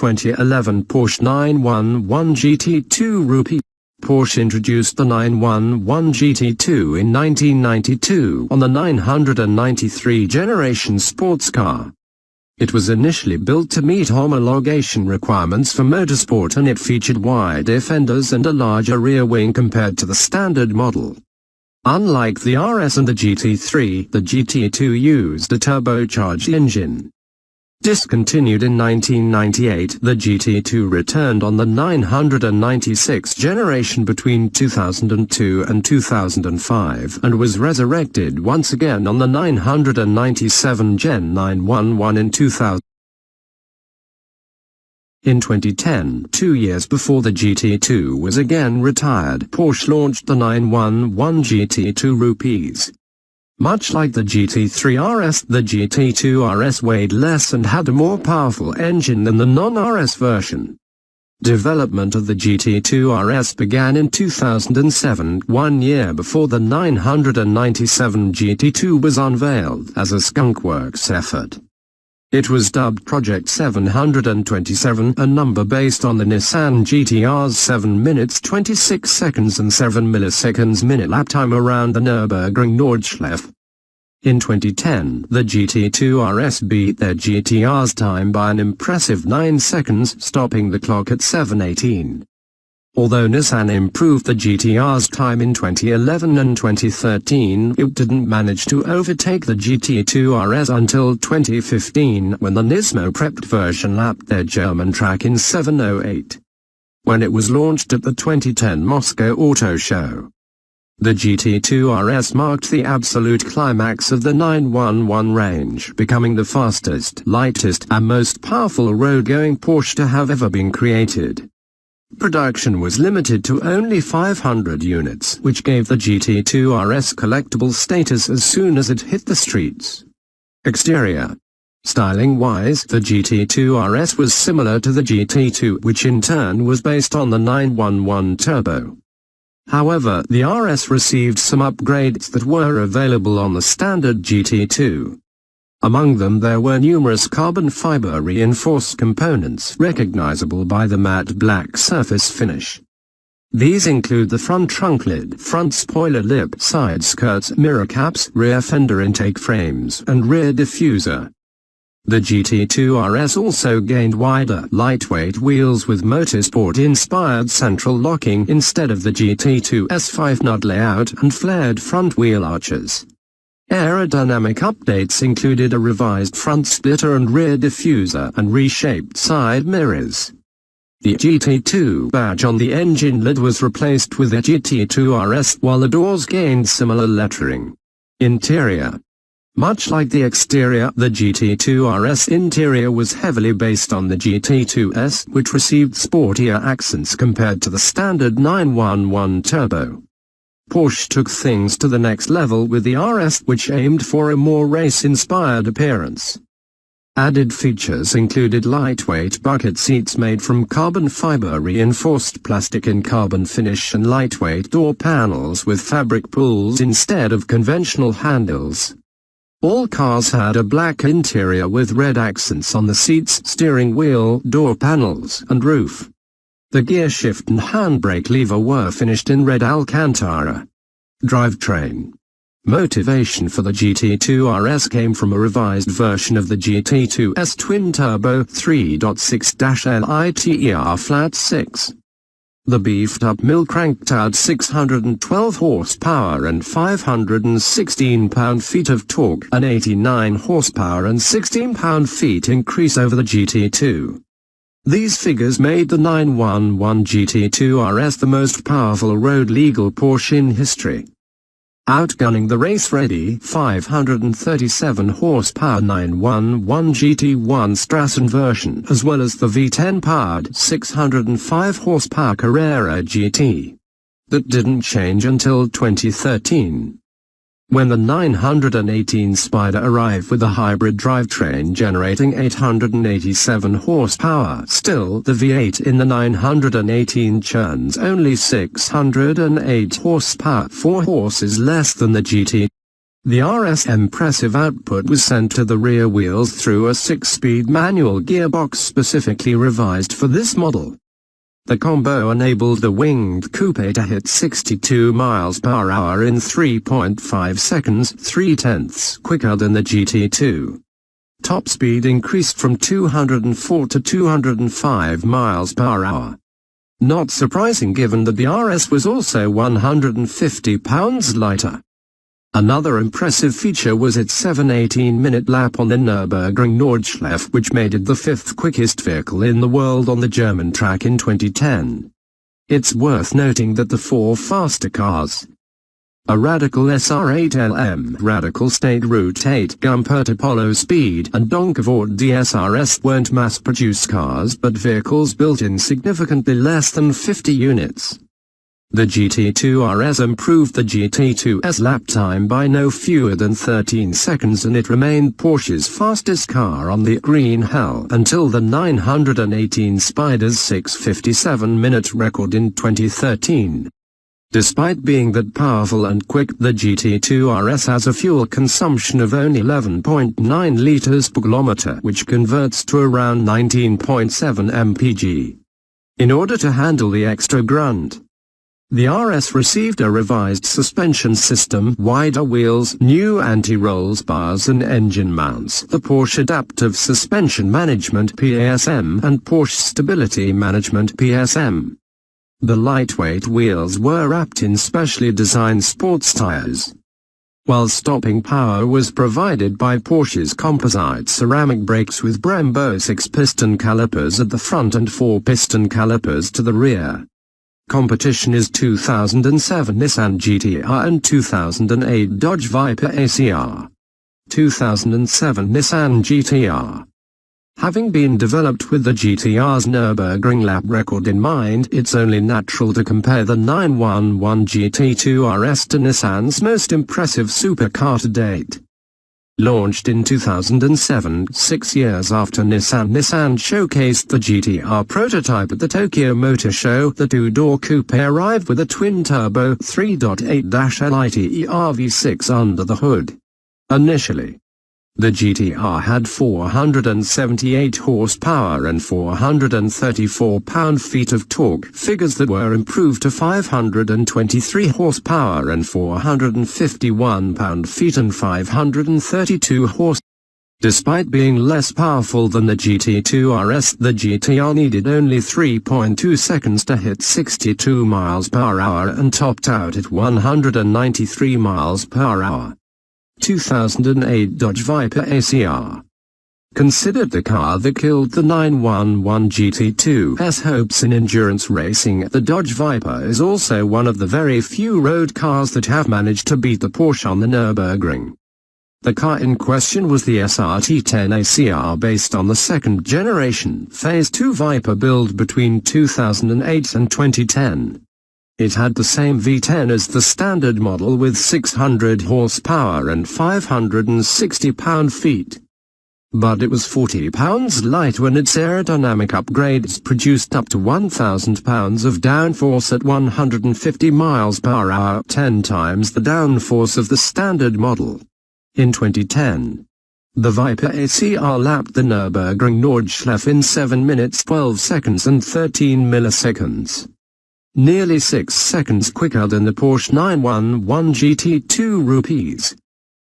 2011 Porsche 911 GT2 Rupee. Porsche introduced the 911 GT2 in 1992 on the 993 generation sports car. It was initially built to meet homologation requirements for motorsport, and it featured wide fenders and a larger rear wing compared to the standard model. Unlike the RS and the GT3, the GT2 used a turbocharged engine. Discontinued in 1998, the GT2 returned on the 996 generation between 2002 and 2005 and was resurrected once again on the 997 Gen 911 in 2000. In 2010, 2 years before the GT2 was again retired, Porsche launched the 911 GT2 Rupees. Much like the GT3 RS, the GT2 RS weighed less and had a more powerful engine than the non-RS version. Development of the GT2 RS began in 2007, 1 year before the 997 GT2 was unveiled as a skunkworks effort. It was dubbed Project 727, a number based on the Nissan GT-R's 7 minutes 26 seconds and 7 milliseconds minute lap time around the Nürburgring Nordschleife. In 2010, the GT2 RS beat their GT-R's time by an impressive 9 seconds, stopping the clock at 7:18. Although Nissan improved the GT-R's time in 2011 and 2013, it didn't manage to overtake the GT2 RS until 2015, when the Nismo-prepped version lapped their German track in 7:08. When it was launched at the 2010 Moscow Auto Show. The GT2 RS marked the absolute climax of the 911 range, becoming the fastest, lightest, and most powerful road-going Porsche to have ever been created. Production was limited to only 500 units, which gave the GT2 RS collectible status as soon as it hit the streets. Exterior. Styling-wise, the GT2 RS was similar to the GT2, which in turn was based on the 911 Turbo. However, the RS received some upgrades that were available on the standard GT2. Among them there were numerous carbon fiber reinforced components recognizable by the matte black surface finish. These include the front trunk lid, front spoiler lip, side skirts, mirror caps, rear fender intake frames, and rear diffuser. The GT2 RS also gained wider, lightweight wheels with motorsport-inspired central locking instead of the GT2's 5-nut layout and flared front wheel arches. Aerodynamic updates included a revised front splitter and rear diffuser and reshaped side mirrors. The GT2 badge on the engine lid was replaced with the GT2 RS, while the doors gained similar lettering. Interior. Much like the exterior, the GT2 RS interior was heavily based on the GT2's, which received sportier accents compared to the standard 911 Turbo. Porsche took things to the next level with the RS, which aimed for a more race-inspired appearance. Added features included lightweight bucket seats made from carbon fiber reinforced plastic in carbon finish and lightweight door panels with fabric pulls instead of conventional handles. All cars had a black interior with red accents on the seats, steering wheel, door panels, and roof. The gearshift and handbrake lever were finished in red Alcantara. Drivetrain. Motivation for the GT2 RS came from a revised version of the GT2's twin-turbo 3.6-liter flat-6. The beefed-up mill cranked out 612 horsepower and 516 pound-feet of torque, an 89 horsepower and 16 pound-feet increase over the GT2. These figures made the 911 GT2 RS the most powerful road-legal Porsche in history. Outgunning the race-ready 537 horsepower 911 GT1 Strassen version, as well as the V10-powered 605 horsepower Carrera GT. That didn't change until 2013. When the 918 Spider arrived with a hybrid drivetrain generating 887 horsepower, still the V8 in the 918 churns only 608 horsepower, 4 horses less than the GT. The RS impressive output was sent to the rear wheels through a 6-speed manual gearbox specifically revised for this model. The combo enabled the winged coupe to hit 62 miles per hour in 3.5 seconds, 3/10 quicker than the GT2. Top speed increased from 204 to 205 miles per hour. Not surprising given that the RS was also 150 pounds lighter. Another impressive feature was its 7:18-minute lap on the Nürburgring Nordschleife, which made it the 5th quickest vehicle in the world on the German track in 2010. It's worth noting that the 4 faster cars, a Radical SR8 LM, Radical State Route 8 Gumpert Apollo Speed and Donkavort DSRS weren't mass-produced cars but vehicles built in significantly less than 50 units. The GT2 RS improved the GT2's lap time by no fewer than 13 seconds and it remained Porsche's fastest car on the Green Hell until the 918 Spider's 6:57-minute record in 2013. Despite being that powerful and quick, the GT2 RS has a fuel consumption of only 11.9 liters per kilometer, which converts to around 19.7 mpg. In order to handle the extra grunt, the RS received a revised suspension system, wider wheels, new anti-rolls bars and engine mounts, the Porsche Adaptive Suspension Management (PASM) and Porsche Stability Management (PSM). The lightweight wheels were wrapped in specially designed sports tires, while stopping power was provided by Porsche's composite ceramic brakes with Brembo 6-piston calipers at the front and 4-piston calipers to the rear. Competition is 2007 Nissan GT-R and 2008 Dodge Viper ACR. 2007 Nissan GT-R. Having been developed with the GT-R's Nürburgring lap record in mind, it's only natural to compare the 911 GT2 RS to Nissan's most impressive supercar to date. Launched in 2007, 6 years after Nissan showcased the GT-R prototype at the Tokyo Motor Show. The two-door coupe arrived with a twin-turbo 3.8-liter V6 under the hood. Initially, the GT-R had 478 horsepower and 434 pound-feet of torque, figures that were improved to 523 horsepower and 451 pound-feet and 532 horse. Despite being less powerful than the GT2 RS, the GT-R needed only 3.2 seconds to hit 62 miles per hour and topped out at 193 miles per hour. 2008 Dodge Viper ACR. Considered the car that killed the 911 GT2's hopes in endurance racing, the Dodge Viper is also one of the very few road cars that have managed to beat the Porsche on the Nürburgring. The car in question was the SRT10 ACR, based on the second-generation Phase 2 Viper build between 2008 and 2010. It had the same V10 as the standard model with 600 horsepower and 560 pound-feet. But it was 40 pounds light when its aerodynamic upgrades produced up to 1,000 pounds of downforce at 150 miles per hour, 10 times the downforce of the standard model. In 2010, the Viper ACR lapped the Nürburgring Nordschleife in 7 minutes 12 seconds and 13 milliseconds. Nearly 6 seconds quicker than the Porsche 911 GT2 Rupees.